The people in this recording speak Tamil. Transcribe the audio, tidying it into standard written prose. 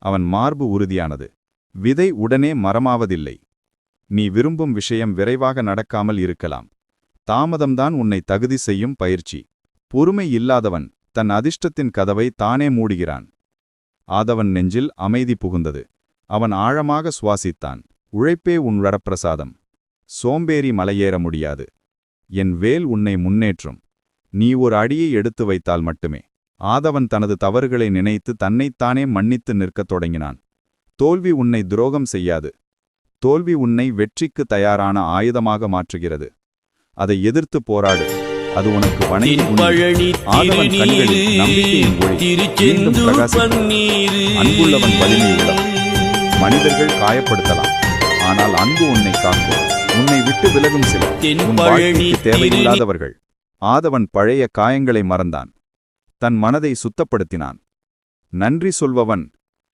அவன் மார்பு உறுதியானது. விதை உடனே மரமாவதில்லை. நீ விரும்பும் விஷயம் விரைவாக நடக்காமல் இருக்கலாம். தாமதம்தான் உன்னை தகுதி செய்யும் பயிற்சி. பொறுமை இல்லாதவன் தன் அதிர்ஷ்டத்தின் கதவை தானே மூடுகிறான். ஆதவன் நெஞ்சில் அமைதி புகுந்தது. அவன் ஆழமாக சுவாசித்தான். உழைப்பே உன் வரப்பிரசாதம். சோம்பேறி மலையேற முடியாது. என் வேல் உன்னை முன்னேற்றும். நீ ஒரு அடியை எடுத்து வைத்தால் மட்டுமே. ஆதவன் தனது தவறுகளை நினைத்து தன்னைத்தானே மன்னித்து நிற்கத் தொடங்கினான். தோல்வி உன்னை துரோகம் செய்யாது. தோல்வி உன்னை வெற்றிக்கு தயாரான ஆயுதமாக மாற்றுகிறது. அதை எதிர்த்து போராடு. அது உனக்கு வணங்கி ஆதவன் கண்களில் நம்பிக்கையின் ஒளி மீண்டும் பிரகாசிக்கும். அன்புள்ளவன் வலிமை உள்ளவன். மனிதர்கள் காயப்படுத்தலாம், ஆனால் அன்பு உன்னை காக்கும். உன்னை விட்டு விலகும் சிலர் உன் வாழ்க்கைக்கு தேவையில்லாதவர்கள். ஆதவன் பழைய காயங்களை மறந்தான். தன் மனதை சுத்தப்படுத்தினான். நன்றி சொல்பவன்